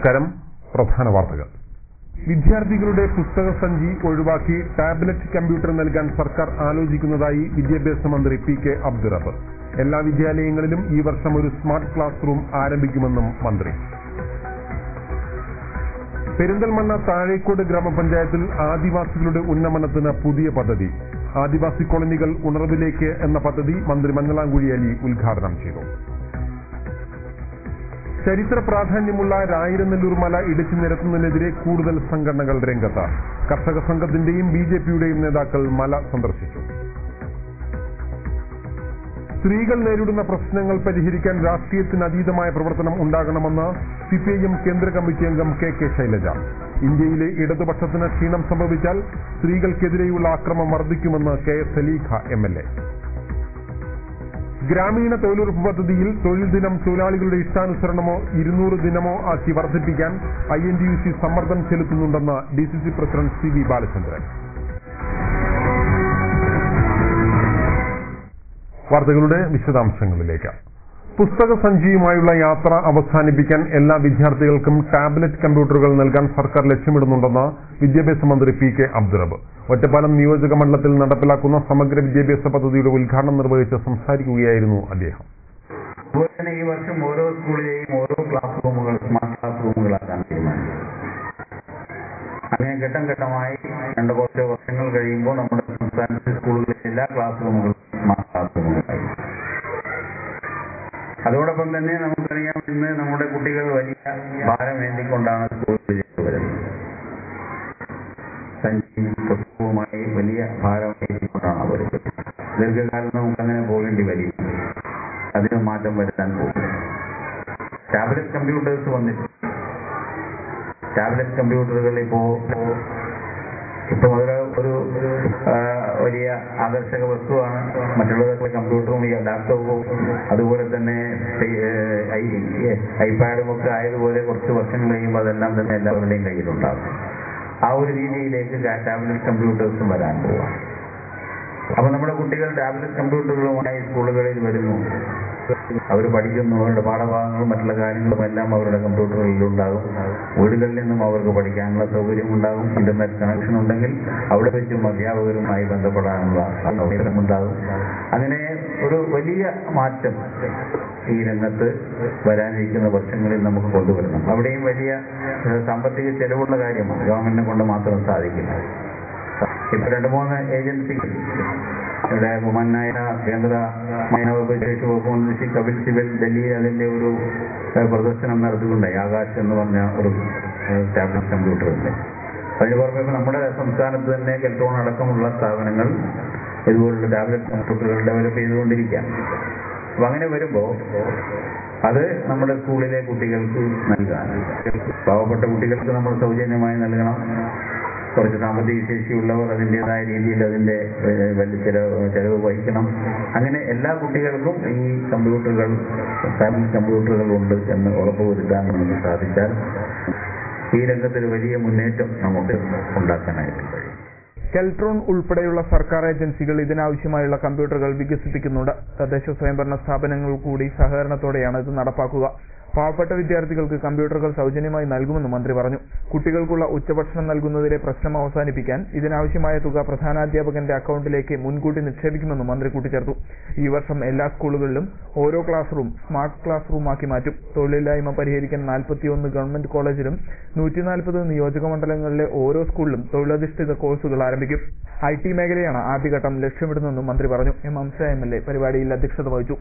നമസ്കാരം. പ്രധാന വാർത്തകൾ. വിദ്യാർത്ഥികളുടെ പുസ്തക സഞ്ചി ഒഴിവാക്കി ടാബ്ലറ്റ് കമ്പ്യൂട്ടർ നൽകാൻ സർക്കാർ ആലോചിക്കുന്നതായി വിദ്യാഭ്യാസ മന്ത്രി പി കെ അബ്ദുൾ റബ്ബ്. എല്ലാ വിദ്യാലയങ്ങളിലും ഈ വർഷം ഒരു സ്മാർട്ട് ക്ലാസ് റൂം ആരംഭിക്കുമെന്നും മന്ത്രി. പെരിന്തൽമണ്ണ താഴേക്കോട് ഗ്രാമപഞ്ചായത്തിൽ ആദിവാസികളുടെ ഉന്നമനത്തിന് പുതിയ പദ്ധതി. ആദിവാസി കോളനികൾ ഉണർവിലേക്ക് എന്ന പദ്ധതി മന്ത്രി മഞ്ഞളാംകുഴി അലി ഉദ്ഘാടനം ചെയ്തു. ചരിത്ര പ്രാധാന്യമുള്ള രായിരനെല്ലൂർ മല ഇടിച്ചു നിരത്തുന്നതിനെതിരെ കൂടുതൽ സംഘടനകൾ രംഗത്ത്. കർഷക സംഘത്തിന്റെയും ബിജെപിയുടെയും നേതാക്കൾ മല സന്ദർശിച്ചു. സ്ത്രീകൾ നേരിടുന്ന പ്രശ്നങ്ങൾ പരിഹരിക്കാൻ രാഷ്ട്രീയത്തിന് അതീതമായ പ്രവർത്തനം ഉണ്ടാകണമെന്ന് സിപിഐഎം കേന്ദ്ര കമ്മിറ്റി അംഗം കെ കെ ശൈലജ. ഇന്ത്യയിലെ ഇടതുപക്ഷത്തിന് ക്ഷീണം സംഭവിച്ചാൽ സ്ത്രീകൾക്കെതിരെയുള്ള ആക്രമണം വർദ്ധിക്കുമെന്ന് കെ എസ് സലീഖ എംഎൽഎ. ഗ്രാമീണ തൊഴിലുറപ്പ് പദ്ധതിയിൽ തൊഴിൽ ദിനം തൊഴിലാളികളുടെ ഇഷ്ടാനുസരണമോ 200 ദിനമോ ആക്കി വർദ്ധിപ്പിക്കാൻ INTUC സമ്മർദ്ദം ചെലുത്തുന്നുണ്ടെന്ന് DCC പ്രസിഡന്റ് CB ബാലചന്ദ്രൻ. വാർത്തകളുടെ വിശദാംശങ്ങളിലേക്ക്. പുസ്തക സഞ്ചിയുമായുള്ള യാത്ര അവസാനിപ്പിക്കാൻ എല്ലാ വിദ്യാർത്ഥികൾക്കും ടാബ്ലറ്റ് കമ്പ്യൂട്ടറുകൾ നൽകാൻ സർക്കാർ ലക്ഷ്യമിടുന്നുണ്ടെന്ന് വിദ്യാഭ്യാസ മന്ത്രി പി കെ അബ്ദുൾ റബ്ബ്. ഒറ്റപ്പാലം നിയോജക മണ്ഡലത്തിൽ നടപ്പിലാക്കുന്ന സമഗ്ര വിദ്യാഭ്യാസ പദ്ധതിയുടെ ഉദ്ഘാടനം നിർവഹിച്ച് സംസാരിക്കുകയായിരുന്നു അദ്ദേഹം. ഈ വർഷം ഓരോ സ്കൂളിലെയും ഓരോ ക്ലാസ് റൂമുകൾ സ്മാർട്ട് ക്ലാസ് റൂമുകളാക്കാൻ തീരുമാനിച്ചു. അങ്ങനെ ഘട്ടം ഘട്ടമായി കുറച്ച് വർഷങ്ങൾ കഴിയുമ്പോൾ നമ്മുടെ സംസ്ഥാനത്തെ സ്കൂളുകളിലെ എല്ലാ ക്ലാസ് റൂമുകളും സ്മാർട്ട് ക്ലാസ് റൂമുകളായി. അതോടൊപ്പം തന്നെ നമുക്കറിയാം, ഇന്ന് നമ്മുടെ കുട്ടികൾ വലിയ ഭാരം ഏന്തിക്കൊണ്ടാണ് സ്കൂളിലേക്ക് വരുന്നത്. സഞ്ചിയും പുസ്തകവുമായി വലിയ ഭാരം ഏന്തിക്കൊണ്ടാണ് വരുന്നത്. ദീർഘകാലം നമുക്കങ്ങനെ പോകേണ്ടി വരില്ല. അതിന് മാറ്റം വരുത്താൻ പോകും. ടാബ്ലറ്റ് കമ്പ്യൂട്ടേഴ്സ് വന്നിട്ടുണ്ട്. ടാബ്ലറ്റ് കമ്പ്യൂട്ടറുകൾ ഇപ്പം ഒരു വലിയ ആകർഷക വസ്തുവാണ്. മറ്റുള്ളവരുടെ കമ്പ്യൂട്ടറും ഈ ലാപ്ടോപ്പും അതുപോലെ തന്നെ ഐപാഡും ഒക്കെ ആയതുപോലെ കുറച്ച് വർഷങ്ങൾ കഴിയുമ്പോൾ അതെല്ലാം തന്നെ എല്ലാവരുടെയും കയ്യിലുണ്ടാകും. ആ ഒരു രീതിയിലേക്ക് ടാബ്ലറ്റ് കമ്പ്യൂട്ടേഴ്സും വരാൻ പോവാം. അപ്പൊ നമ്മുടെ കുട്ടികൾ ടാബ്ലറ്റ് കമ്പ്യൂട്ടറുകളുമായി സ്കൂളുകളിൽ വരുന്നു, അവർ പഠിക്കുന്നു. അവരുടെ പാഠഭാഗങ്ങളും മറ്റുള്ള കാര്യങ്ങളും എല്ലാം അവരുടെ കമ്പ്യൂട്ടറുകളിലുണ്ടാകും. വീടുകളിൽ നിന്നും അവർക്ക് പഠിക്കാനുള്ള സൗകര്യം ഉണ്ടാകും. ഇന്റർനെറ്റ് കണക്ഷൻ ഉണ്ടെങ്കിൽ അവിടെ വെച്ചും അധ്യാപകരുമായി ബന്ധപ്പെടാനുള്ള സൗകര്യമുണ്ടാകും. അങ്ങനെ ഒരു വലിയ മാറ്റം ഈ രംഗത്ത് വരാനിരിക്കുന്ന വർഷങ്ങളിൽ നമുക്ക് കൊണ്ടുവരണം. അവിടെയും വലിയ സാമ്പത്തിക ചെലവുള്ള കാര്യമാണ്. ഗവൺമെന്റിനെ കൊണ്ട് മാത്രം സാധിക്കില്ല. ഇപ്പൊ 2-3 ഏജൻസികൾ ഇവിടെ ബഹുമാനായ കേന്ദ്ര മാനവവിഭവശേഷി വകുപ്പ് മന്ത്രി കപിൽ സിബൽ ഡൽഹിയിൽ അതിന്റെ ഒരു പ്രദർശനം നടത്തിയിട്ടുണ്ടായി. ആകാശ് എന്ന് പറഞ്ഞ ഒരു ടാബ്ലറ്റ് കമ്പ്യൂട്ടർ ഉണ്ട്. അതിന് പുറമെ നമ്മുടെ സംസ്ഥാനത്ത് തന്നെ കെൽട്രോൺ അടക്കമുള്ള സ്ഥാപനങ്ങൾ ഇതുപോലുള്ള ടാബ്ലറ്റ് കമ്പ്യൂട്ടറുകൾ ഡെവലപ്പ് ചെയ്തുകൊണ്ടിരിക്കുക. അപ്പൊ അങ്ങനെ വരുമ്പോ അത് നമ്മുടെ സ്കൂളിലെ കുട്ടികൾക്ക് നൽകാൻ, പാവപ്പെട്ട കുട്ടികൾക്ക് നമ്മൾ സൗജന്യമായി നൽകണം. കുറച്ച് സാമ്പത്തിക ശേഷിയുള്ളവർ അതിൻ്റെതായ രീതിയിൽ അതിന്റെ വലിയ ചെലവ് വഹിക്കണം. അങ്ങനെ എല്ലാ കുട്ടികൾക്കും ഈ ടാബ്ലറ്റ് കമ്പ്യൂട്ടറുകൾ ഉണ്ട് എന്ന് ഉറപ്പുവരുത്താൻ നമുക്ക് സാധിച്ചാൽ ഈ രംഗത്തൊരു വലിയ മുന്നേറ്റം നമുക്ക് ഉണ്ടാക്കാനായിട്ട് കഴിയും. കെൽട്രോൺ ഉൾപ്പെടെയുള്ള സർക്കാർ ഏജൻസികൾ ഇതിനാവശ്യമായുള്ള കമ്പ്യൂട്ടറുകൾ വികസിപ്പിക്കുന്നുണ്ട്. തദ്ദേശ സ്വയംഭരണ സ്ഥാപനങ്ങൾ കൂടി സഹകരണത്തോടെയാണ് ഇത് നടപ്പാക്കുക. പാവപ്പെട്ട വിദ്യാർത്ഥികൾക്ക് കമ്പ്യൂട്ടറുകൾ സൗജന്യമായി നൽകുമെന്ന് മന്ത്രി പറഞ്ഞു. കുട്ടികൾക്കുള്ള ഉച്ചഭക്ഷണം നൽകുന്നതിലെ പ്രശ്നം അവസാനിപ്പിക്കാൻ ഇതിനാവശ്യമായ തുക പ്രധാനാധ്യാപകന്റെ അക്കൗണ്ടിലേക്ക് മുൻകൂട്ടി നിക്ഷേപിക്കുമെന്നും മന്ത്രി കൂട്ടിച്ചേർത്തു. ഈ വർഷം എല്ലാ സ്കൂളുകളിലും ഓരോ ക്ലാസ് റൂം സ്മാർട്ട് ക്ലാസ് റൂമാക്കി മാറ്റും. തൊഴിലില്ലായ്മ പരിഹരിക്കാൻ 41 ഗവൺമെന്റ് കോളേജിലും 140 നിയോജക മണ്ഡലങ്ങളിലെ ഓരോ സ്കൂളിലും തൊഴിലധിഷ്ഠിത കോഴ്സുകൾ ആരംഭിക്കും. IT മേഖലയാണ് ആദ്യഘട്ടം ലക്ഷ്യമിടുന്നതെന്നും മന്ത്രി പറഞ്ഞു. ഹംസ MLA പരിപാടിയിൽ അധ്യക്ഷത വഹിച്ചു.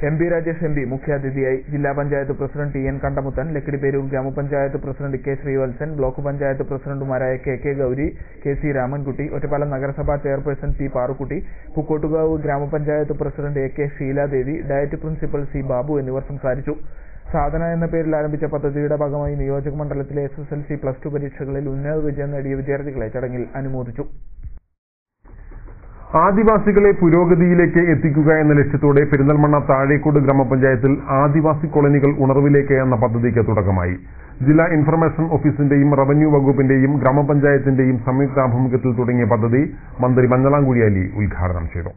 MP രാജേഷ് MP മുഖ്യാതിഥിയായി. ജില്ലാ panchayat president TN Kandamuthan, Lakkidiperur grama panchayat president K Sreevalsan, block panchayat പ്രസിഡന്റുമാരായ KK ഗൗരി, KC രാമൻകുട്ടി, ഒറ്റപ്പാലം നഗരസഭാ chairperson P Parukkutty, Pookkottukavu grama panchayat president AK Sheeladevi, DIET principal C Babu എന്നിവർ സംസാരിച്ചു. സാധന എന്ന പേരിൽ ആരംഭിച്ച പദ്ധതിയുടെ ഭാഗമായി നിയോജക മണ്ഡലത്തിലെ SSLC +2 പരീക്ഷകളിൽ ഉന്നത വിജയം നേടിയ വിദ്യാർത്ഥികളെ ചടങ്ങിൽ അനുമോദിച്ചു. ആദിവാസികളെ പുരോഗതിയിലേക്ക് എത്തിക്കുക എന്ന ലക്ഷ്യത്തോടെ പെരിന്തൽമണ്ണ താഴേക്കോട് ഗ്രാമപഞ്ചായത്തിൽ ആദിവാസി കോളനികൾ ഉണർവിലേക്ക് എന്ന പദ്ധതിക്ക് തുടക്കമായി. ജില്ലാ ഇൻഫർമേഷൻ ഓഫീസിന്റെയും റവന്യൂ വകുപ്പിന്റെയും ഗ്രാമപഞ്ചായത്തിന്റെയും സംയുക്താഭിമുഖ്യത്തിൽ തുടങ്ങിയ പദ്ധതി മന്ത്രി മഞ്ഞളാംകുഴി അലി ഉദ്ഘാടനം ചെയ്തു.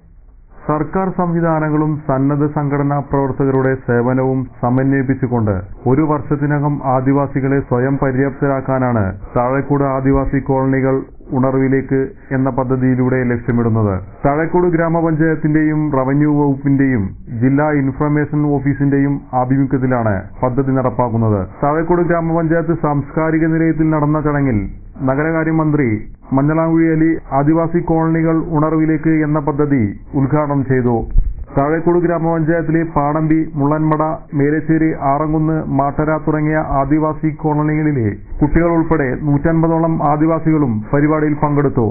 സർക്കാർ സംവിധാനങ്ങളും സന്നദ്ധ സംഘടനാ പ്രവർത്തകരുടെ സേവനവും സമന്വയിപ്പിച്ചുകൊണ്ട് 1 വർഷത്തിനകം ആദിവാസികളെ സ്വയം പര്യാപ്തരാക്കാനാണ് താഴെക്കൂട് ആദിവാസി കോളനികൾ ഉണർവിലേക്ക് എന്ന പദ്ധതിയിലൂടെ ലക്ഷ്യമിടുന്നത്. താഴെക്കൂട് ഗ്രാമപഞ്ചായത്തിന്റെയും റവന്യൂ വകുപ്പിന്റെയും ജില്ലാ ഇൻഫർമേഷൻ ഓഫീസിന്റെയും ആഭിമുഖ്യത്തിലാണ് പദ്ധതി നടപ്പാക്കുന്നത്. താഴെക്കൂട് ഗ്രാമപഞ്ചായത്ത് സാംസ്കാരിക നിലയത്തിൽ നടന്ന ചടങ്ങിൽ നഗരകാര്യമന്ത്രി മഞ്ഞളാംകുഴി അലി ആദിവാസി കോളനികൾ ഉണർവിലേക്ക് എന്ന പദ്ധതി ഉദ്ഘാടനം ചെയ്തു. താഴെക്കൂട് ഗ്രാമപഞ്ചായത്തിലെ പാടമ്പി, മുള്ളൻമട, മേലച്ചേരി, ആറങ്കുന്ന്, മാട്ടര തുടങ്ങിയ ആദിവാസി കോളനികളിലെ കുട്ടികൾ ഉൾപ്പെടെ 150ഓളം ആദിവാസികളും പരിപാടിയിൽ പങ്കെടുത്തു.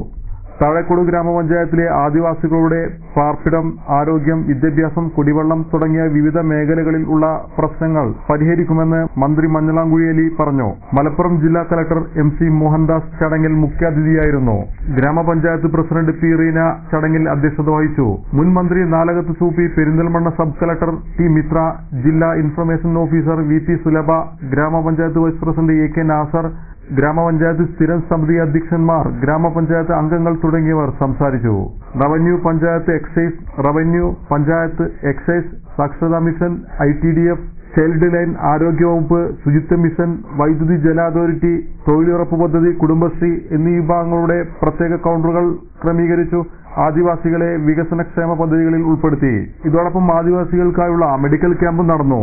താഴെക്കൂട് ഗ്രാമപഞ്ചായത്തിലെ ആദിവാസികളുടെ പാർപ്പിടം, ആരോഗ്യം, വിദ്യാഭ്യാസം, കുടിവെള്ളം തുടങ്ങിയ വിവിധ മേഖലകളിൽ ഉള്ള പ്രശ്നങ്ങൾ പരിഹരിക്കുമെന്ന് മന്ത്രി മഞ്ഞളാംകുഴി അലി പറഞ്ഞു. മലപ്പുറം ജില്ലാ കലക്ടർ MC മോഹൻദാസ് ചടങ്ങിൽ മുഖ്യാതിഥിയായിരുന്നു. ഗ്രാമപഞ്ചായത്ത് പ്രസിഡന്റ് P റീന ചടങ്ങിൽ അധ്യക്ഷത വഹിച്ചു. മുൻ മന്ത്രി Nalakath Soopy, Perinthalmanna sub collector T Mithra, ജില്ലാ ഇൻഫർമേഷൻ ഓഫീസർ VP സുലഭ, ഗ്രാമപഞ്ചായത്ത് വൈസ് പ്രസിഡന്റ് AK നാസർ, ഗ്രാമപഞ്ചായത്ത് സ്ഥിരം സമിതി അധ്യക്ഷന്മാർ, ഗ്രാമപഞ്ചായത്ത് അംഗങ്ങൾ തുടങ്ങിയവർ സംസാരിച്ചു. Revenue, panchayat excise, revenue, panchayat excise, സാക്ഷരതാ മിഷൻ, ITDF, ചൈൽഡ് ലൈൻ, ആരോഗ്യവകുപ്പ്, ശുചിത്വ മിഷൻ, വൈദ്യുതി ജല അതോറിറ്റി, തൊഴിലുറപ്പ് പദ്ധതി, കുടുംബശ്രീ എന്നീ വിഭാഗങ്ങളുടെ പ്രത്യേക കൗണ്ടറുകൾ ക്രമീകരിച്ചു. ആദിവാസികളെ വികസനക്ഷേമ പദ്ധതികളിൽ ഉൾപ്പെടുത്തി. ഇതോടൊപ്പം ആദിവാസികൾക്കായുള്ള മെഡിക്കൽ ക്യാമ്പ് നടന്നു.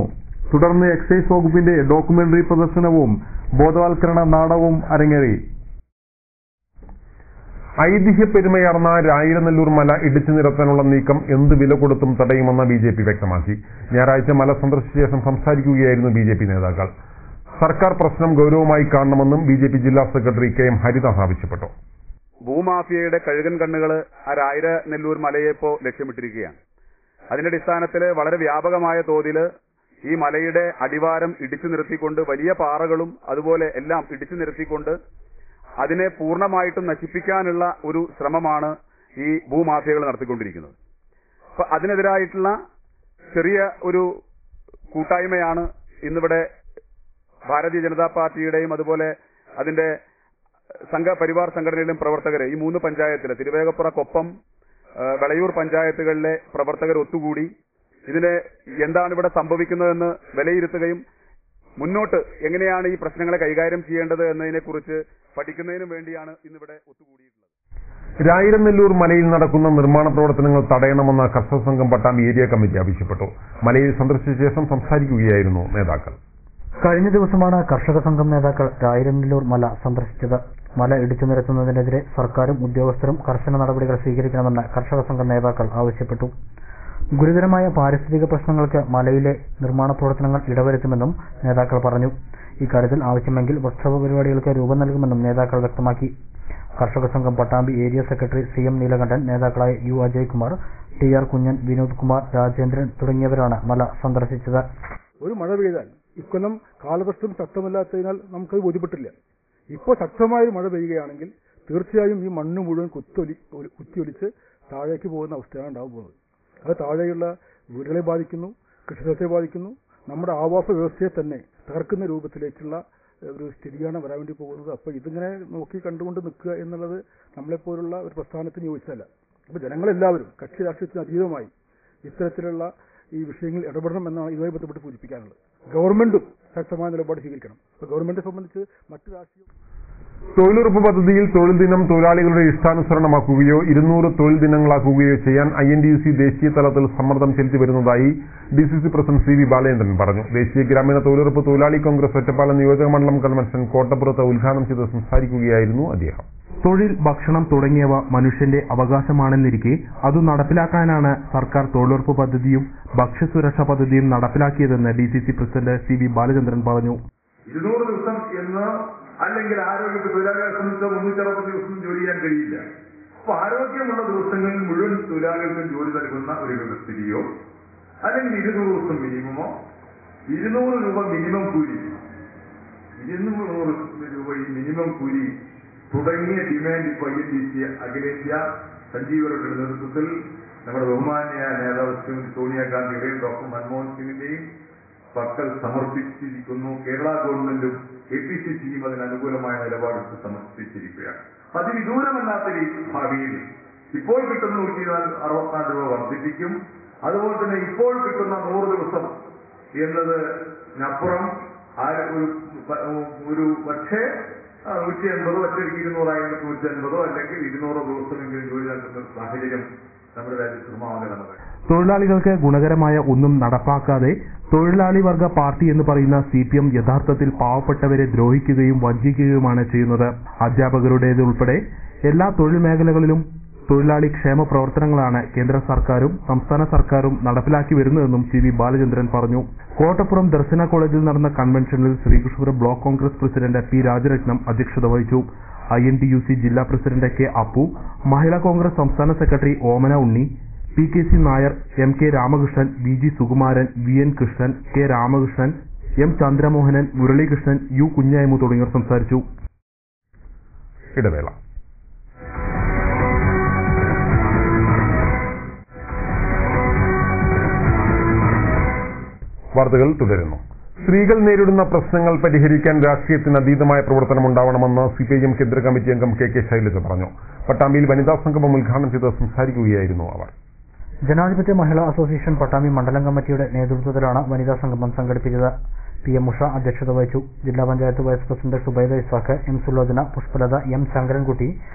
തുടർന്ന് എക്സൈസ് വകുപ്പിന്റെ ഡോക്യുമെന്ററി പ്രദർശനവും ബോധവൽക്കരണ നാടകവും അരങ്ങേറി. ഐതിഹ്യ പെരുമയാർന്ന രായിരനെല്ലൂർ മല ഇടിച്ചു നിരത്താനുള്ള നീക്കം എന്ത് വില കൊടുത്തും തടയുമെന്ന് BJP വ്യക്തമാക്കി. ഞായറാഴ്ച മല സന്ദർശിച്ച ശേഷം സംസാരിക്കുകയായിരുന്നു BJP നേതാക്കൾ. സർക്കാർ പ്രശ്നം ഗൗരവമായി കാണണമെന്നും BJP ജില്ലാ സെക്രട്ടറി KM ഹരിദാസ് ആവശ്യപ്പെട്ടു. ഭൂമാഫിയയുടെ കഴുകൻ കണ്ണുകൾ ആ രായിരനെല്ലൂർ മലയെപ്പോ ലക്ഷ്യമിട്ടിരിക്കുകയാണ്. അതിന്റെ അടിസ്ഥാനത്തിൽ വളരെ വ്യാപകമായ തോതിൽ ഈ മലയുടെ അടിവാരം ഇടിച്ചു നിർത്തിക്കൊണ്ട് വലിയ പാറകളും അതുപോലെ എല്ലാം ഇടിച്ചു നിർത്തിക്കൊണ്ട് അതിനെ പൂർണ്ണമായിട്ടും നശിപ്പിക്കാനുള്ള ഒരു ശ്രമമാണ് ഈ ഭൂമാഫിയകൾ നടത്തിക്കൊണ്ടിരിക്കുന്നത്. അപ്പൊ അതിനെതിരായിട്ടുള്ള ചെറിയ ഒരു കൂട്ടായ്മയാണ് ഇന്നിവിടെ ഭാരതീയ ജനതാ പാർട്ടിയുടെയും അതുപോലെ അതിന്റെ സംഘപരിവാർ സംഘടനയിലെയും പ്രവർത്തകരെ ഈ 3 പഞ്ചായത്തിലെ തിരുവേഗപ്പുറ, കൊപ്പം, വെളയൂർ പഞ്ചായത്തുകളിലെ പ്രവർത്തകർ ഒത്തുകൂടി ഇതിന് എന്താണ് ഇവിടെ സംഭവിക്കുന്നതെന്ന് വിലയിരുത്തുകയും മുന്നോട്ട് എങ്ങനെയാണ് ഈ പ്രശ്നങ്ങളെ കൈകാര്യം ചെയ്യേണ്ടത് എന്നതിനെക്കുറിച്ച് പഠിക്കുന്നതിനും വേണ്ടിയാണ് ഇന്നിവിടെ ഒത്തുകൂടിയിട്ടുള്ളത്. രായിരനെല്ലൂർ മലയിൽ നടക്കുന്ന നിർമ്മാണ പ്രവർത്തനങ്ങൾ തടയണമെന്ന് കർഷക സംഘം പട്ടാമ്പി ഏരിയ കമ്മിറ്റി ആവശ്യപ്പെട്ടു. മലയിൽ സന്ദർശിച്ച ശേഷം സംസാരിക്കുകയായിരുന്നു നേതാക്കൾ. കഴിഞ്ഞ ദിവസമാണ് കർഷക സംഘം നേതാക്കൾ രായിരനെല്ലൂർ മല സന്ദർശിച്ചത്. മല ഇടിച്ചു നിരത്തുന്നതിനെതിരെ സർക്കാരും ഉദ്യോഗസ്ഥരും കർശന നടപടികൾ സ്വീകരിക്കണമെന്ന് കർഷക സംഘം നേതാക്കൾ ആവശ്യപ്പെട്ടു. ഗുരുതരമായ പാരിസ്ഥിതിക പ്രശ്നങ്ങൾക്ക് മലയിലെ നിർമ്മാണ പ്രവർത്തനങ്ങൾ ഇടവരുത്തുമെന്നും നേതാക്കൾ പറഞ്ഞു. ഇക്കാര്യത്തിൽ ആവശ്യമെങ്കിൽ വർക്ക്ഷോപ്പ് പരിപാടികൾക്ക് രൂപം നൽകുമെന്നും നേതാക്കൾ വ്യക്തമാക്കി. കർഷക സംഘം Pattambi area secretary CM Neelakandan, നേതാക്കളായ U അജയ്കുമാർ, TR കുഞ്ഞൻ, വിനോദ് കുമാർ, രാജേന്ദ്രൻ തുടങ്ങിയവരാണ് മല സന്ദർശിച്ചത്. ഒരു മഴ പെയ്താൽ ഇക്കൊല്ലം കാലവർഷം ശക്തമല്ലാത്തതിനാൽ നമുക്കത് ബോധ്യപ്പെട്ടില്ല. ഇപ്പോൾ ശക്തമായ മഴ പെയ്യുകയാണെങ്കിൽ തീർച്ചയായും ഈ മണ്ണ് മുഴുവൻ കുത്തിയൊലിച്ച് താഴേക്ക് പോകുന്ന അവസ്ഥയാണ് ഉണ്ടാകാൻ പോകുന്നത്. അത് താഴെയുള്ള വീടുകളെ ബാധിക്കുന്നു, കൃഷിസ്ഥലത്തെ ബാധിക്കുന്നു, നമ്മുടെ ആവാസ വ്യവസ്ഥയെ തന്നെ തകർക്കുന്ന രൂപത്തിലേക്കുള്ള ഒരു സ്ഥിതിയാണ് വരാൻ വേണ്ടി പോകുന്നത്. അപ്പോൾ ഇതിങ്ങനെ നോക്കി കണ്ടുകൊണ്ട് നിൽക്കുക എന്നുള്ളത് നമ്മളെപ്പോലുള്ള ഒരു പ്രസ്ഥാനത്തിന് യോജിച്ചതല്ല. അപ്പോൾ ജനങ്ങളെല്ലാവരും കക്ഷി രാഷ്ട്രീയത്തിന് അതീതമായി ഇത്തരത്തിലുള്ള ഈ വിഷയങ്ങളിൽ ഇടപെടണം എന്നാണ് ഇതുമായി ബന്ധപ്പെട്ട് സൂചിപ്പിക്കാനുള്ളത്. ഗവൺമെന്റും ശക്തമായ നിലപാട് സ്വീകരിക്കണം. അപ്പോൾ ഗവൺമെന്റിനെ സംബന്ധിച്ച് മറ്റു രാഷ്ട്രീയ തൊഴിലുറപ്പ് പദ്ധതിയിൽ തൊഴിൽ ദിനം തൊഴിലാളികളുടെ ഇഷ്ടാനുസരണമാക്കുകയോ 200 തൊഴിൽ ദിനങ്ങളാക്കുകയോ ചെയ്യാൻ INTUC ദേശീയ തലത്തിൽ സമ്മർദ്ദം ചെലുത്തി വരുന്നതായി DCC പ്രസിഡന്റ് CV ബാലേന്ദ്രൻ പറഞ്ഞു. ദേശീയ ഗ്രാമീണ തൊഴിലുറപ്പ് തൊഴിലാളി കോൺഗ്രസ് ഒറ്റപ്പാലം നിയോജക മണ്ഡലം കൺവെൻഷൻ കോട്ടപ്പുറത്ത് ഉദ്ഘാടനം ചെയ്ത് സംസാരിക്കുകയായിരുന്നു അദ്ദേഹം. തൊഴിൽ, ഭക്ഷണം തുടങ്ങിയവ മനുഷ്യന്റെ അവകാശമാണെന്നിരിക്കെ അത് നടപ്പിലാക്കാനാണ് സർക്കാർ തൊഴിലുറപ്പ് പദ്ധതിയും ഭക്ഷ്യസുരക്ഷാ പദ്ധതിയും നടപ്പിലാക്കിയതെന്ന് DCC പ്രസിഡന്റ് CV ബാലചന്ദ്രൻ പറഞ്ഞു. 200 ദിവസം എന്ന് അല്ലെങ്കിൽ ആരോഗ്യ തൊഴിലാളികളെ സംബന്ധിച്ച് 360 ദിവസം ജോലി ചെയ്യാൻ കഴിയില്ല. അപ്പൊ ആരോഗ്യമുള്ള ദിവസങ്ങളിൽ മുഴുവൻ തൊഴിലാളികൾക്കും ജോലി നൽകുന്ന ഒരു വ്യവസ്ഥിതിയോ അല്ലെങ്കിൽ 200 ദിവസം മിനിമമോ 200 രൂപ മിനിമം കൂലി, 200 രൂപ ഈ മിനിമം കൂലി തുടങ്ങിയ ഡിമാൻഡ് ഇപ്പോൾ INTUC അഖിലേന്ത്യാ സഞ്ജീവരുടെ നേതൃത്വത്തിൽ നമ്മുടെ ബഹുമാന്യ നേതാവ് ശ്രീമതി സോണിയാഗാന്ധിയുടെയും ഡോക്ടർ മൻമോഹൻ സിംഗിന്റെയും പക്കൽ സമർപ്പിച്ചിരിക്കുന്നു. കേരള ഗവൺമെന്റും APCCയും അതിന് അനുകൂലമായ നിലപാടെടുത്ത് സമർപ്പിച്ചിരിക്കുകയാണ്. അതിവിദൂരമല്ലാത്ത ഭാവിയിൽ ഇപ്പോൾ കിട്ടുന്ന 164 രൂപ വർദ്ധിപ്പിക്കും. അതുപോലെ തന്നെ ഇപ്പോൾ കിട്ടുന്ന 100 ദിവസം എന്നതിനപ്പുറം ഒരു പക്ഷേ 180 ഒറ്റയ്ക്ക് 200 150 അല്ലെങ്കിൽ 200 ദിവസമെങ്കിലും ജോലി നൽകുന്ന സാഹചര്യം നമ്മുടെ രാജ്യത്ത് നിർമ്മാണമാണ്. തൊഴിലാളികൾക്ക് ഗുണകരമായ ഒന്നും നടപ്പാക്കാതെ തൊഴിലാളി വർഗ പാർട്ടി എന്ന് പറയുന്ന CPM യഥാർത്ഥത്തിൽ പാവപ്പെട്ടവരെ ദ്രോഹിക്കുകയും വഞ്ചിക്കുകയുമാണ് ചെയ്യുന്നത്. അധ്യാപകരുടേതുൾപ്പെടെ എല്ലാ തൊഴിൽ മേഖലകളിലും തൊഴിലാളി ക്ഷേമ പ്രവർത്തനങ്ങളാണ് കേന്ദ്ര സർക്കാരും സംസ്ഥാന സർക്കാരും നടപ്പിലാക്കി വരുന്നതെന്നും CV ബാലചന്ദ്രൻ പറഞ്ഞു. കോട്ടപ്പുറം ദർശന കോളേജിൽ നടന്ന കൺവെൻഷനിൽ Sreekrishnapuram block Congress president P Rajarathnam അധ്യക്ഷത വഹിച്ചു. INTUC ജില്ലാ president K Appu, Mahila Congress സംസ്ഥാന secretary Omana Unni, PKC Nair, MK Ramakrishnan, VG Sukumaran, VN Krishnan, K Ramakrishnan, M Chandramohanan, Muralikrishnan, U Kunjaimu തുടങ്ങിയവർ സംസാരിച്ചു. ഇടവേള. വാർത്തകൾ തുടരുന്നു. സ്ത്രീകൾ നേരിടുന്ന പ്രശ്നങ്ങൾ പരിഹരിക്കാൻ രാഷ്ട്രീയത്തിന് അതീതമായ പ്രവർത്തനം ഉണ്ടാവണമെന്ന് CPIM കേന്ദ്ര കമ്മിറ്റി അംഗം KK ശൈലജ പറഞ്ഞു. പട്ടാമ്പിയിൽ വനിതാ സംഗമം ഉദ്ഘാടനം ചെയ്ത് സംസാരിക്കുകയായിരുന്നു അവർ. ജനാധിപത്യ മഹിളാ അസോസിയേഷൻ പട്ടാമ്പി മണ്ഡലം കമ്മിറ്റിയുടെ നേതൃത്വത്തിലാണ് വനിതാ സംഗമം സംഘടിപ്പിച്ചത്. PM ഉഷ അധ്യക്ഷത വഹിച്ചു. ജില്ലാ panchayat vice president Subaida Isaq, M Sulochana, Pushpalatha, M Sankarankutty,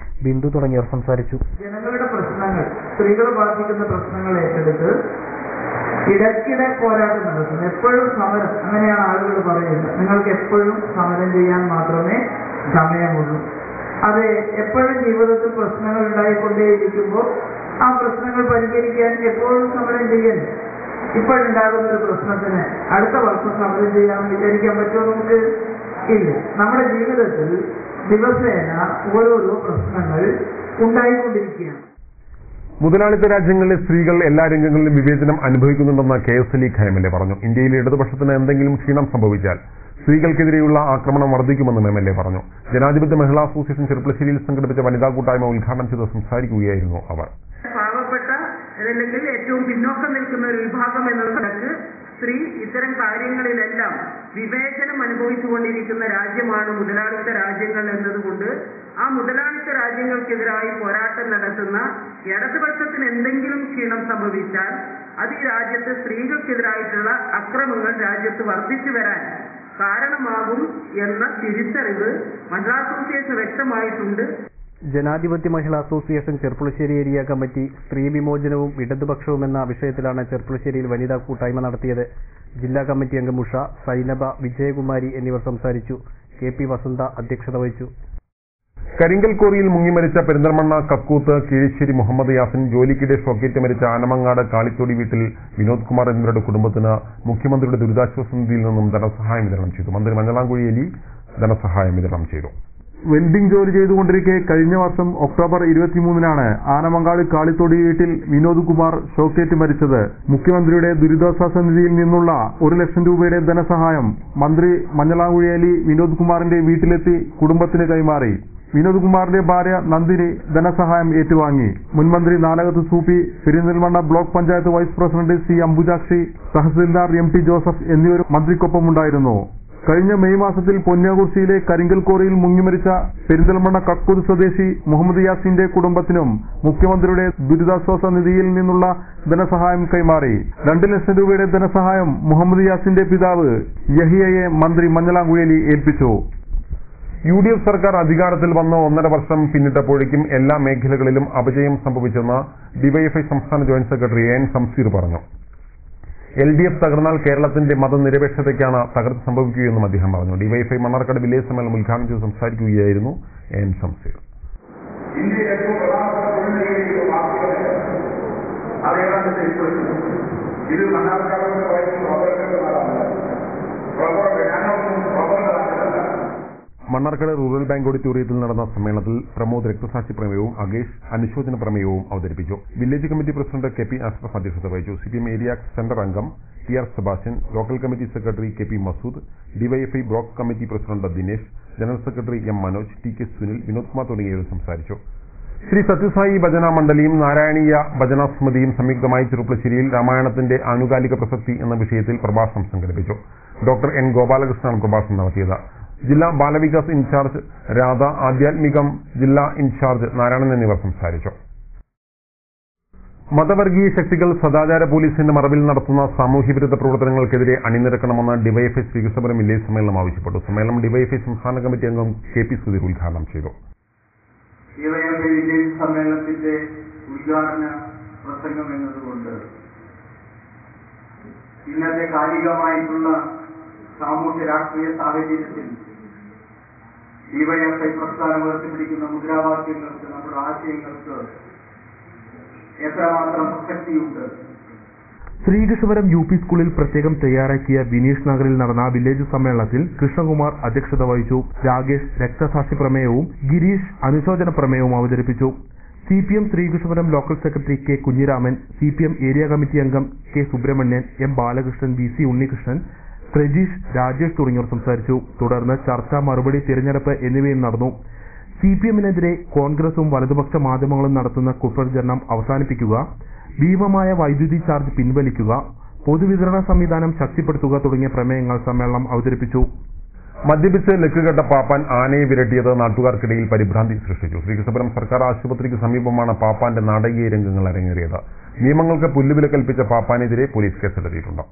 Bindu തുടങ്ങിയവർ സംസാരിച്ചു. ജനങ്ങളുടെ പ്രശ്നങ്ങൾ, സ്ത്രീകളെ ബാധിക്കുന്ന പ്രശ്നങ്ങൾ ഏറ്റെടുത്ത് ഇടയ്ക്കിടെ പോരാട്ടം നടത്തുന്നു. എപ്പോഴും സമരം, അങ്ങനെയാണ് ആളുകൾ പറയുന്നത്. നിങ്ങൾക്ക് എപ്പോഴും സമരം ചെയ്യാൻ മാത്രമേ സമയമുള്ളൂ. അത് എപ്പോഴും ജീവിതത്തിൽ പ്രശ്നങ്ങൾ ഉണ്ടായിക്കൊണ്ടേയിരിക്കുമ്പോൾ ആ പ്രശ്നങ്ങൾ പരിഹരിക്കാൻ എപ്പോഴും സമരം ചെയ്യരുത്. ഇപ്പോഴുണ്ടാകുന്ന ഒരു പ്രശ്നത്തിന് അടുത്ത വർഷം സമരം ചെയ്യാമെന്ന് വിചാരിക്കാൻ പറ്റുമോ? നമുക്ക് ഇല്ല. നമ്മുടെ ജീവിതത്തിൽ ദിവസേന ഓരോരോ പ്രശ്നങ്ങൾ ഉണ്ടായിക്കൊണ്ടിരിക്കുകയാണ്. മുതലാളിത്ത രാജ്യങ്ങളിലെ സ്ത്രീകൾ എല്ലാ രംഗങ്ങളിലും വിവേചനം അനുഭവിക്കുന്നുണ്ടെന്ന് KS അലി MLA പറഞ്ഞു. ഇന്ത്യയിലെ ഇടതുപക്ഷത്തിന് എന്തെങ്കിലും ക്ഷീണം സംഭവിച്ചാൽ സ്ത്രീകൾക്കെതിരെയുള്ള ആക്രമണം വർദ്ധിക്കുമെന്നും MLA പറഞ്ഞു. ജനാധിപത്യ മഹിളാ അസോസിയേഷൻ ചെറുപ്പശ്ശേരിയിൽ സംഘടിപ്പിച്ച വനിതാ കൂട്ടായ്മ ഉദ്ഘാടനം ചെയ്ത് സംസാരിക്കുകയായിരുന്നു അവർ. പാവപ്പെട്ട അല്ലെങ്കിൽ ഏറ്റവും പിന്നോക്കം നിൽക്കുന്ന ഒരു വിഭാഗം എന്നതിലേക്ക് സ്ത്രീ ഇത്തരം കാര്യങ്ങളിലെല്ലാം വിവേചനം അനുഭവിച്ചുകൊണ്ടിരിക്കുന്ന രാജ്യമാണ് മുതലാളിത്ത രാജ്യങ്ങൾ എന്നതുകൊണ്ട് ആ മുതലാളിത്ത രാജ്യങ്ങൾക്കെതിരായി പോരാട്ടം നടത്തുന്ന ഇടതുപക്ഷത്തിന് എന്തെങ്കിലും ക്ഷീണം സംഭവിച്ചാൽ അത് ഈ രാജ്യത്ത് സ്ത്രീകൾക്കെതിരായിട്ടുള്ള അക്രമങ്ങൾ രാജ്യത്ത് വർദ്ധിച്ചു വരാൻ കാരണമാകും എന്ന തിരിച്ചറിവ് മഹിളാ അസോസിയേഷൻ വ്യക്തമായിട്ടുണ്ട്. ജനാധിപത്യ മഹിളാ അസോസിയേഷൻ ചെർപ്പുളശ്ശേരി ഏരിയ കമ്മിറ്റി സ്ത്രീ വിമോചനവും ഇടതുപക്ഷവും എന്ന വിഷയത്തിലാണ് ചെർപ്പുളശ്ശേരിയിൽ വനിതാ കൂട്ടായ്മ നടത്തിയത്. ജില്ലാ കമ്മിറ്റി അംഗം ഉഷ, സൈനബ, വിജയകുമാരി എന്നിവർ സംസാരിച്ചു. KP വസന്ത അധ്യക്ഷത വഹിച്ചു. കരിങ്കൽ കോറിയിൽ മുങ്ങിമരിച്ച പെരിന്തൽമണ്ണ കക്കൂത്ത് കീഴശ്ശേരി മുഹമ്മദ് യാസിൻ, ജോലിക്കിടെ ഷോക്കേറ്റ് മരിച്ച ആനമങ്ങാട് കാളിത്തോടി വീട്ടിൽ വിനോദ് കുമാർ എന്നിവരുടെ കുടുംബത്തിന് മുഖ്യമന്ത്രിയുടെ ദുരിതാശ്വാസ നിധിയിൽ നിന്നും ധനസഹായം വിതരണം ചെയ്തു. മന്ത്രി മഞ്ഞളാംകുഴി എലി ധനസഹായം വിതരണം ചെയ്തു. വെൽഡിംഗ് ജോലി ചെയ്തുകൊണ്ടിരിക്കെ കഴിഞ്ഞ വർഷം ഒക്ടോബർ 23-നാണ് ആനമങ്ങാട് കാളിത്തോടി വീട്ടിൽ വിനോദ് കുമാർ ഷോക്കേറ്റ് മരിച്ചത്. മുഖ്യമന്ത്രിയുടെ ദുരിതാശ്വാസ നിധിയിൽ നിന്നുള്ള 1 ലക്ഷം രൂപയുടെ ധനസഹായം മന്ത്രി മഞ്ഞളാംകുഴി അലി വിനോദ് കുമാറിന്റെ വീട്ടിലെത്തി കുടുംബത്തിന് കൈമാറി. വിനോദ് കുമാറിന്റെ ഭാര്യ നന്ദിനി ധനസഹായം ഏറ്റുവാങ്ങി. മുൻമന്ത്രി Nalakath Soopy, Perinthalmanna block panchayat vice president C Ambujakshi, tahsildar MT Joseph എന്നിവർ മന്ത്രിക്കൊപ്പമുണ്ടായിരുന്നു. കഴിഞ്ഞ മെയ് മാസത്തിൽ പൊന്നാകുർശിയിലെ കരിങ്കൽ കോറിയിൽ മുങ്ങിമരിച്ച പെരിന്തൽമണ്ണ കക്കൂത്ത് സ്വദേശി മുഹമ്മദ് യാസിന്റെ കുടുംബത്തിനും മുഖ്യമന്ത്രിയുടെ ദുരിതാശ്വാസ നിധിയിൽ നിന്നുള്ള ധനസഹായം കൈമാറി. 2 ലക്ഷം രൂപയുടെ ധനസഹായം മുഹമ്മദ് യാസിന്റെ പിതാവ് യഹിയയെ മന്ത്രി മഞ്ഞളാംകുഴി ഏൽപ്പിച്ചു. UDF സർക്കാർ അധികാരത്തിൽ വന്ന് 1.5 വർഷം പിന്നിട്ടപ്പോഴേക്കും എല്ലാ മേഖലകളിലും അപജയം സംഭവിച്ചെന്ന് DYFI സംസ്ഥാന ജോയിന്റ് സെക്രട്ടറി AN ഷംസീർ പറഞ്ഞു. LDF തകർന്നാൽ കേരളത്തിന്റെ മതനിരപേക്ഷതയ്ക്കാണ് തകർച്ച സംഭവിക്കുകയെന്നും അദ്ദേഹം പറഞ്ഞു. DYFI മണ്ണാർക്കാട് വില്ലേജ് സമ്മേളനം ഉദ്ഘാടനം ചെയ്ത് സംസാരിക്കുകയായിരുന്നു AN Shamseer. Mannarkkad rural bank ഓഡിറ്റോറിയത്തിൽ നടന്ന സമ്മേളനത്തിൽ പ്രമോദ് രക്തസാക്ഷി പ്രമേയവും അഗേഷ് അനുശോചന പ്രമേയവും അവതരിപ്പിച്ചു. Village committee president KP Ashraf അധ്യക്ഷത വഹിച്ചു. CPM ഏരിയ സെന്റർ അംഗം TR Sebastian, local committee secretary KP Masood, DYFI block committee president Dinesh, general secretary M Manoj, TK Sunil, Vinod Kumar തുടങ്ങിയവർ സംസാരിച്ചു. ശ്രീ സത്യസായി ഭജന മണ്ഡലിയും നാരായണീയ ഭജന സമിതിയും സംയുക്തമായി ചെറുപ്പശ്ശേരിയിൽ രാമായണത്തിന്റെ ആനുകാലിക പ്രസക്തി എന്ന വിഷയത്തിൽ പ്രഭാഷണം സംഘടിപ്പിച്ചു. ഡോക്ടർ N ഗോപാലകൃഷ്ണനാണ് പ്രഭാഷണം നടത്തിയത്. ജില്ലാ ബാലവികാസ് ഇൻചാർജ് രാധ, ആധ്യാത്മികം ജില്ലാ ഇൻചാർജ് നാരായണൻ എന്നിവർ സംസാരിച്ചു. മതവർഗീയ ശക്തികൾ സദാചാര പോലീസിന്റെ മറവിൽ നടത്തുന്ന സാമൂഹ്യവിരുദ്ധ പ്രവർത്തനങ്ങൾക്കെതിരെ അണിനിരക്കണമെന്ന് ഡിവൈഎഫ്ഐ ശ്രീകൃഷ്ണപുരം വില്ലേജ് സമ്മേളനം ആവശ്യപ്പെട്ടു. സമ്മേളനം ഡിവൈഎഫ്ഐ സംസ്ഥാന കമ്മിറ്റി അംഗം KP സുധീർ ഉദ്ഘാടനം ചെയ്തു. ഡിവൈഎഫ്ഐ വില്ലേജ് സമ്മേളനത്തിന്റെ ഉദ്ഘാടന പ്രസംഗം എന്നതുകൊണ്ട് ഇന്നത്തെ കാലികമായിട്ടുള്ള സാമൂഹ്യ രാഷ്ട്രീയ സാഹചര്യത്തിൽ ഡിവൈഎഫ്ഐ പ്രസ്ഥാനം ഉയർത്തിപ്പിടിക്കുന്ന മുദ്രാവാക്യങ്ങൾക്ക്, നമ്മുടെ ആശയങ്ങൾക്ക് എത്രമാത്രം പ്രസക്തിയുണ്ട്. ശ്രീകൃഷ്ണപുരം UP സ്കൂളിൽ പ്രത്യേകം തയ്യാറാക്കിയ വിനീഷ് നഗറിൽ നടന്ന വില്ലേജ് സമ്മേളനത്തിൽ കൃഷ്ണകുമാർ അധ്യക്ഷത വഹിച്ചു. രാകേഷ് രക്തസാക്ഷി പ്രമേയവും ഗിരീഷ് അനുശോചന പ്രമേയവും അവതരിപ്പിച്ചു. CPM Sreekrishnapuram local secretary K Kunhiraman, CPM area committee അംഗം K Subramanian, M Balakrishnan, VC Unnikrishnan, Prajeesh, Rajesh തുടങ്ങിയവർ സംസാരിച്ചു. തുടർന്ന് ചർച്ച, മറുപടി, തിരഞ്ഞെടുപ്പ് എന്നിവയും നടന്നു. CPMനെതിരെ കോൺഗ്രസും വലതുപക്ഷ മാധ്യമങ്ങളും നടത്തുന്ന കുപ്രചരണം അവസാനിപ്പിക്കുക, ഭീമമായ വൈദ്യുതി ചാർജ് പിൻവലിക്കുക, പൊതുവിതരണ സംവിധാനം ശക്തിപ്പെടുത്തുക തുടങ്ങിയ പ്രമേയങ്ങൾ സമ്മേളനം അവതരിപ്പിച്ചു. മദ്യപിച്ച് ലക്കുകെട്ട പാപ്പാൻ ആനയെ വിരട്ടിയത് നാട്ടുകാർക്കിടയിൽ പരിഭ്രാന്തി സൃഷ്ടിച്ചു. ശ്രീകൃഷ്ണപുരം സർക്കാർ ആശുപത്രിക്ക് സമീപമാണ് പാപ്പാന്റെ നാടകീയ രംഗങ്ങൾ അരങ്ങേറിയത്. നിയമങ്ങൾക്ക് പുല്ലുവില കൽപ്പിച്ച പാപ്പാനെതിരെ പോലീസ് കേസെടുത്തിട്ടുണ്ട്.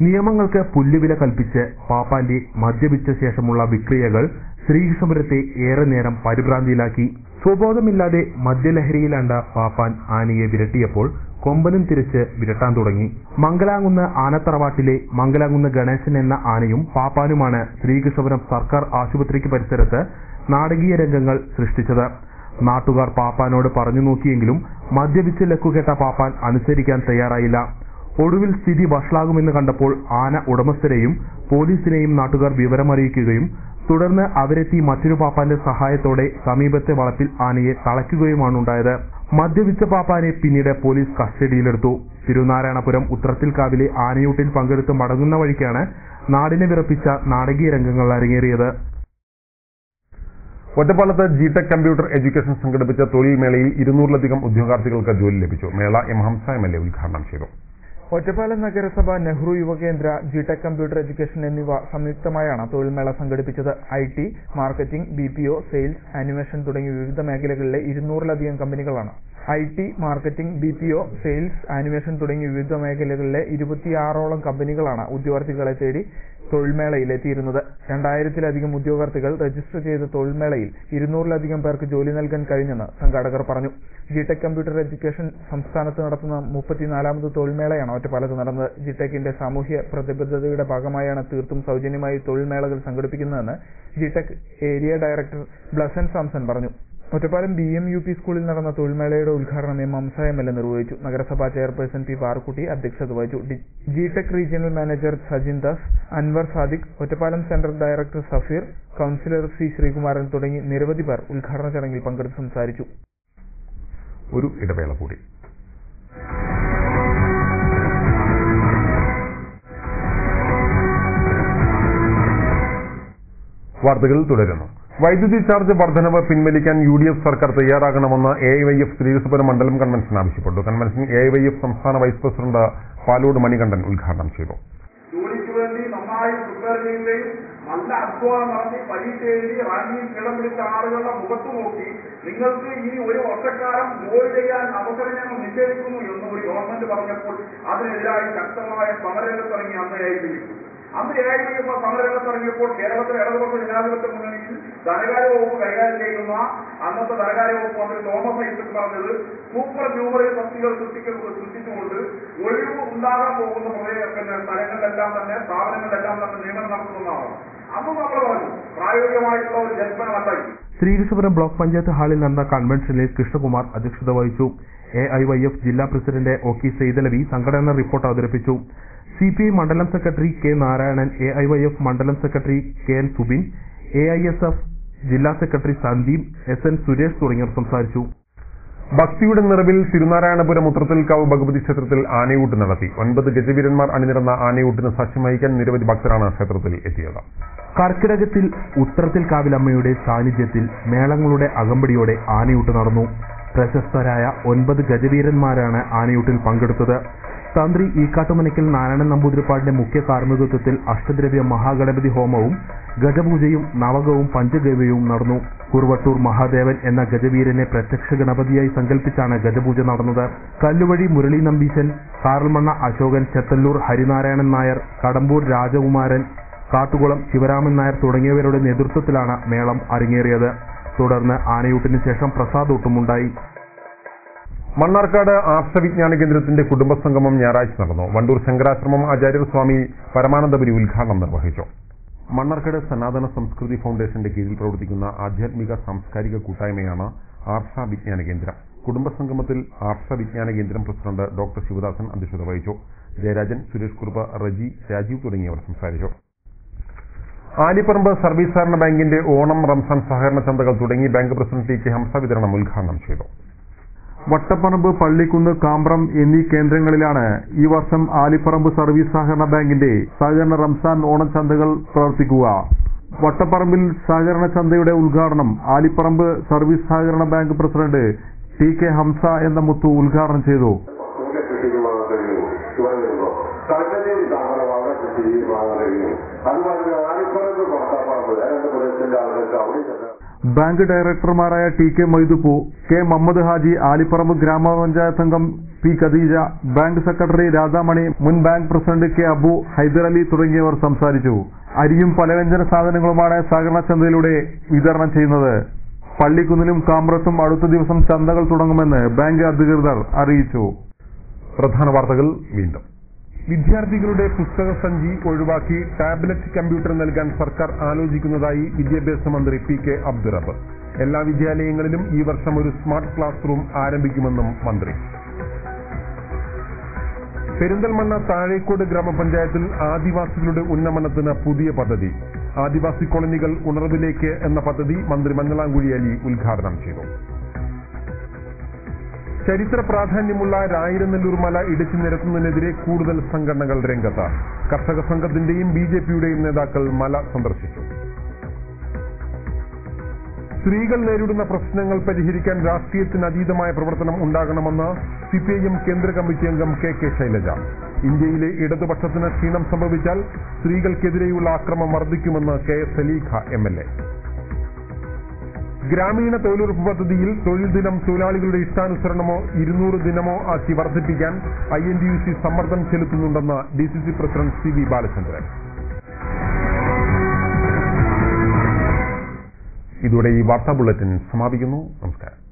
നിയമങ്ങൾക്ക് പുല്ലുവില കൽപ്പിച്ച് പാപ്പാന്റെ മദ്യപിച്ച ശേഷമുള്ള വിക്രിയകൾ ശ്രീകൃഷ്ണപുരത്തെ ഏറെ നേരം പരിഭ്രാന്തിയിലാക്കി. സ്വബോധമില്ലാതെ മദ്യലഹരിയിലാണ്ട പാപ്പാൻ ആനയെ വിരട്ടിയപ്പോൾ കൊമ്പനും തിരിച്ച് വിരട്ടാൻ തുടങ്ങി. മംഗലാകുന്ന് ആനത്തറവാട്ടിലെ മംഗലാകുന്ന് ഗണേശൻ എന്ന ആനയും പാപ്പാനുമാണ് ശ്രീകൃഷ്ണപുരം സർക്കാർ ആശുപത്രിക്ക് പരിസരത്ത് നാടകീയ രംഗങ്ങൾ സൃഷ്ടിച്ചത്. നാട്ടുകാർ പാപ്പാനോട് പറഞ്ഞു നോക്കിയെങ്കിലും മദ്യപിച്ച് ലക്കുകെട്ട പാപ്പാൻ അനുസരിക്കാൻ തയ്യാറായില്ല. ഒടുവിൽ സ്ഥിതി വഷളാകുമെന്ന് കണ്ടപ്പോൾ ആന ഉടമസ്ഥരെയും പോലീസിനെയും നാട്ടുകാർ വിവരമറിയിക്കുകയും തുടർന്ന് അവരെത്തി മറ്റൊരു പാപ്പാന്റെ സഹായത്തോടെ സമീപത്തെ വളപ്പിൽ ആനയെ തളയ്ക്കുകയുമാണുണ്ടായത്. മദ്യപിച്ച പാപ്പാനെ പിന്നീട് പോലീസ് കസ്റ്റഡിയിലെടുത്തു. തിരുനാരായണപുരം ഉത്രത്തിൽക്കാവിലെ ആനയൂട്ടിൽ പങ്കെടുത്ത് മടങ്ങുന്ന വഴിക്കാണ് നാടിനെ വിറപ്പിച്ച നാടകീയ രംഗങ്ങൾ അരങ്ങേറിയത്. ഒറ്റപ്പാലത്ത് GTech കമ്പ്യൂട്ടർ എഡ്യൂക്കേഷൻ സംഘടിപ്പിച്ച തൊഴിൽ മേളയിൽ 200-ലധികം ഉദ്യോഗാർത്ഥികൾക്ക് ജോലി ലഭിച്ചു. മേള M ഹംസ MLA ഉദ്ഘാടനം ചെയ്തു. ഒറ്റപ്പാലം നഗരസഭ, നെഹ്റു യുവകേന്ദ്ര, GTech കമ്പ്യൂട്ടർ എഡ്യൂക്കേഷൻ എന്നിവ സംയുക്തമായാണ് തൊഴിൽമേള സംഘടിപ്പിച്ചത്. IT, marketing, BPO, sales, animation തുടങ്ങിയ വിവിധ മേഖലകളിലെ 200-ലധികം കമ്പനികളാണ്. IT, marketing, BPO, sales, animation തുടങ്ങിയ വിവിധ മേഖലകളിലെ 26ഓളം കമ്പനികളാണ് ഉദ്യോഗാർത്ഥികളെ തേടി തൊഴിൽമേളയിലെത്തിയിരുന്നത്. 2000-ലധികം ഉദ്യോഗാർത്ഥികൾ രജിസ്റ്റർ ചെയ്ത തൊഴിൽമേളയിൽ 200-ലധികം പേർക്ക് ജോലി നൽകാൻ കഴിഞ്ഞെന്ന് സംഘാടകർ പറഞ്ഞു. GTech കമ്പ്യൂട്ടർ എഡ്യൂക്കേഷൻ സംസ്ഥാനത്ത് നടത്തുന്ന 34ാമത് തൊഴിൽമേളയാണ് ഒറ്റപ്പാലത്ത് നടന്നത്. GTechന്റെ സാമൂഹ്യ പ്രതിബദ്ധതയുടെ ഭാഗമായാണ് തീർത്തും സൗജന്യമായി തൊഴിൽമേളകൾ സംഘടിപ്പിക്കുന്നതെന്ന് GTech area director Blessan Samson പറഞ്ഞു. ഒറ്റപ്പാലം BMUP സ്കൂളിൽ നടന്ന തൊഴിൽമേളയുടെ ഉദ്ഘാടനം M ഹംസ MLA നിർവഹിച്ചു. നഗരസഭാ ചെയർപേഴ്സൺ P പാറുക്കുട്ടി അധ്യക്ഷത വഹിച്ചു. GTech regional manager Sajin Das, Anwar Sadiq, Ottapalam central director Safeer, councillor C Sreekumaran തുടങ്ങി നിരവധി പേർ ഉദ്ഘാടന ചടങ്ങിൽ പങ്കെടുത്ത് സംസാരിച്ചു. ഒരു ഇടവേള കൂടി. വാർത്തകൾ തുടരുന്നു. വൈദ്യുതി ചാർജ് വർധനവ് പിൻവലിക്കാൻ UDF സർക്കാർ തയ്യാറാകണമെന്ന് AIYF ശ്രീകൃഷ്ണപുരം മണ്ഡലം കൺവെൻഷൻ ആവശ്യപ്പെട്ടു. കൺവെൻഷൻ AIYF സംസ്ഥാന വൈസ് പ്രസിഡന്റ് പാലോട് മണികണ്ഠൻ ഉദ്ഘാടനം ചെയ്തു. ജോലിക്ക് വേണ്ടി നന്നായി പ്രിപ്പയർ ചെയ്യുകയും നല്ല അധ്വാനം നടത്തി പരീക്ഷ എഴുതി റാങ്കിൽ ഇടം പിടിച്ച ആളുകളുടെ മുഖത്ത് നോക്കി നിങ്ങൾക്ക് ഈ ഒരു വർഷക്കാലം ജോലി ചെയ്യാൻ അവസരം ഞങ്ങൾ നിഷേധിക്കുന്നു എന്ന് ഒരു ഗവൺമെന്റ് പറഞ്ഞപ്പോൾ അതിനെതിരായി ശക്തമായ സമരരംഗത്തിറങ്ങി അന്ന് AIYF സമരരംഗത്തിറങ്ങിയപ്പോൾ കേരളത്തിലെ ഇടതുപക്ഷ ജനാധിപത്യ മുന്നണിയിൽ ധനകാര്യ വകുപ്പ് കൈകാര്യം ചെയ്യുന്ന അന്നത്തെ ധനകാര്യ വകുപ്പ് മന്ത്രി തോമസ് ഐസക് പറഞ്ഞത് സൂപ്പർ ന്യൂമറൽ തസ്തികൾ സൃഷ്ടിച്ചുകൊണ്ട് ഒഴിവ് ഉണ്ടാകാൻ പോകുന്ന സ്ഥലങ്ങളിലെല്ലാം തന്നെ സ്ഥാപനങ്ങളിലെല്ലാം തന്നെ നിയമനം നടത്തുന്നതാണ്. അന്ന് നമ്മൾ പറഞ്ഞു പ്രായോഗികമായിട്ടുള്ള ഒരു ജൽപ്പനമല്ല. ശ്രീകൃഷ്ണപുരം ബ്ലോക്ക് പഞ്ചായത്ത് ഹാളിൽ നടന്ന കൺവെൻഷനിൽ കൃഷ്ണകുമാർ അധ്യക്ഷത വഹിച്ചു. AIYF ജില്ലാ പ്രസിഡന്റ് OK സൈദലവി സംഘടനാ റിപ്പോർട്ട് അവതരിപ്പിച്ചു. CPI മണ്ഡലം സെക്രട്ടറി K നാരായണൻ, AIYF മണ്ഡലം സെക്രട്ടറി KN സുബിൻ, AISF ജില്ലാ സെക്രട്ടറി സന്ദീപ്, SN സുരേഷ് തുടങ്ങിയവർ സംസാരിച്ചു. ഭക്തിയുടെ നിറവിൽ തിരുനാരായണപുരം ഉത്രത്തിൽക്കാവ് ഭഗവതി ക്ഷേത്രത്തിൽ ആനയൂട്ട് നടത്തി. 9 ഗജവീരന്മാർ അണിനിരന്ന ആനയൂട്ടിന് സാക്ഷ്യം വഹിക്കാൻ നിരവധി ഭക്തരാണ് ക്ഷേത്രത്തിൽ എത്തിയത്. കർക്കിടകത്തിൽ ഉത്രത്തിൽക്കാവിലമ്മയുടെ സാന്നിധ്യത്തിൽ മേളങ്ങളുടെ അകമ്പടിയോടെ ആനയൂട്ട് നടന്നു. പ്രശസ്തരായ 9 ഗജവീരന്മാരാണ് ആനയൂട്ടിൽ പങ്കെടുത്തത്. തന്ത്രി ഈക്കാട്ടുമനയ്ക്കൽ നാരായണൻ നമ്പൂതിരിപ്പാടിന്റെ മുഖ്യ കാർമ്മികത്വത്തിൽ അഷ്ടദ്രവ്യ മഹാഗണപതി ഹോമവും ഗജപൂജയും നവകവും പഞ്ചഗവ്യവും നടന്നു. കുറുവട്ടൂർ മഹാദേവൻ എന്ന ഗജവീരനെ പ്രത്യക്ഷ ഗണപതിയായി സങ്കല്പിച്ചാണ് ഗജപൂജ നടന്നത്. കല്ലുവഴി മുരളി നമ്പീശൻ, കാറൽമണ്ണ അശോകൻ, ചെത്തല്ലൂർ ഹരിനാരായണൻ നായർ, കടമ്പൂർ രാജകുമാരൻ, കാട്ടുകുളം ശിവരാമൻ നായർ തുടങ്ങിയവരുടെ നേതൃത്വത്തിലാണ് മേളം അരങ്ങേറിയത്. തുടർന്ന് ആനയൂട്ടിന് ശേഷം പ്രസാദൂട്ടുമുണ്ടായി. മണ്ണാർക്കാട് ആർഷവിജ്ഞാന കേന്ദ്രത്തിന്റെ കുടുംബസംഗമം ഞായറാഴ്ച നടന്നു. വണ്ടൂർ ശങ്കരാശ്രമം ആചാര്യർ സ്വാമി പരമാനന്ദപുരി ഉദ്ഘാടനം നിർവഹിച്ചു. മണ്ണാർക്കാട് സനാതന സംസ്കൃതി ഫൗണ്ടേഷന്റെ കീഴിൽ പ്രവർത്തിക്കുന്ന ആധ്യാത്മിക സാംസ്കാരിക കൂട്ടായ്മയാണ് ആർഷ വിജ്ഞാന കേന്ദ്രം. കുടുംബസംഗമത്തിൽ ആർഷ വിജ്ഞാന കേന്ദ്രം പ്രസിഡന്റ് ഡോക്ടർ ശിവദാസൻ അധ്യക്ഷത വഹിച്ചു. ജയരാജൻ, സുരേഷ് കുറുപ്പ്, റജി, രാജീവ് തുടങ്ങിയവർ സംസാരിച്ചു. ആലിപ്പറമ്പ് സർവീസ് സഹകരണ ബാങ്കിന്റെ ഓണം, റംസാൻ സഹകരണ ചന്തകൾ തുടങ്ങി bank president T K Hamsa വിതരണം ഉദ്ഘാടനം ചെയ്തു. വട്ടപ്പറമ്പ്, പള്ളിക്കുന്ന്, കാമ്പ്രം എന്നീ കേന്ദ്രങ്ങളിലാണ് ഈ വർഷം ആലിപ്പറമ്പ് സർവീസ് സഹകരണ ബാങ്കിന്റെ സഹകരണ റംസാൻ ഓണം ചന്തകൾ പ്രവർത്തിക്കുക. വട്ടപ്പറമ്പിൽ സഹകരണ ചന്തയുടെ ഉദ്ഘാടനം ആലിപ്പറമ്പ് സർവീസ് സഹകരണ bank president T K Hamsa എന്ന മുത്തു ഉദ്ഘാടനം ചെയ്തു. ബാങ്ക് ഡയറക്ടർമാരായ T K Moythuppu, K Muhammad Haji, Alipparamba grama panchayat അംഗം P Khadeeja, bank secretary Radhamani, മുൻ bank president K Abu, Haidarali തുടങ്ങിയവർ സംസാരിച്ചു. അരിയും പലവ്യഞ്ജന സാധനങ്ങളുമാണ് സഹകരണ ചന്തയിലൂടെ വിതരണം ചെയ്യുന്നത്. പള്ളിക്കുന്നിലും കാമ്പ്രത്തും അടുത്ത ദിവസം ചന്തകൾ തുടങ്ങുമെന്ന് ബാങ്ക് അധികൃതർ അറിയിച്ചു. പ്രധാന വാർത്തകൾ വീണ്ടും. വിദ്യാർത്ഥികളുടെ പുസ്തക സഞ്ചി ഒഴിവാക്കി ടാബ്ലറ്റ് കമ്പ്യൂട്ടർ നൽകാൻ സർക്കാർ ആലോചിക്കുന്നതായി വിദ്യാഭ്യാസ മന്ത്രി പി കെ അബ്ദുറബ്ബ്. എല്ലാ വിദ്യാലയങ്ങളിലും ഈ വർഷം ഒരു സ്മാർട്ട് ക്ലാസ് റൂം ആരംഭിക്കുമെന്നും മന്ത്രി. പെരിന്തൽമണ്ണ താഴേക്കോട് ഗ്രാമപഞ്ചായത്തിൽ ആദിവാസികളുടെ ഉന്നമനത്തിന് പുതിയ പദ്ധതി. ആദിവാസി കോളനികൾ ഉണർവിലേക്ക് എന്ന പദ്ധതി മന്ത്രി മഞ്ഞളാംകുഴി അലി ഉദ്ഘാടനം ചെയ്തു. ചരിത്ര പ്രാധാന്യമുള്ള രായിരനെല്ലൂർ മല ഇടിച്ചു നിരത്തുന്നതിനെതിരെ കൂടുതൽ സംഘടനകൾ രംഗത്ത്. കർഷക സംഘത്തിന്റെയും ബിജെപിയുടെയും നേതാക്കൾ മല സന്ദർശിച്ചു. സ്ത്രീകൾ നേരിടുന്ന പ്രശ്നങ്ങൾ പരിഹരിക്കാൻ രാഷ്ട്രീയത്തിനതീതമായ പ്രവർത്തനം ഉണ്ടാകണമെന്ന് സിപിഐഎം കേന്ദ്ര കമ്മിറ്റി അംഗം കെ കെ ശൈലജ. ഇന്ത്യയിലെ ഇടതുപക്ഷത്തിന് ക്ഷീണം സംഭവിച്ചാൽ സ്ത്രീകൾക്കെതിരെയുള്ള ആക്രമണം വർദ്ധിക്കുമെന്ന് കെ എസ് സലീഖ MLA. ഗ്രാമീണ തൊഴിലുറപ്പ് പദ്ധതിയിൽ തൊഴിൽ ദിനം തൊഴിലാളികളുടെ ഇഷ്ടാനുസരണമോ 200 ദിനമോ ആക്കി വർദ്ധിപ്പിക്കാൻ INTUC സമ്മർദ്ദം ചെലുത്തുന്നുണ്ടെന്ന് DCC പ്രസിഡന്റ് CV ബാലചന്ദ്രൻ. ഇതോടെ ഈ വാർത്താ ബുള്ളറ്റിൻ സമാപിക്കുന്നു. നമസ്കാരം.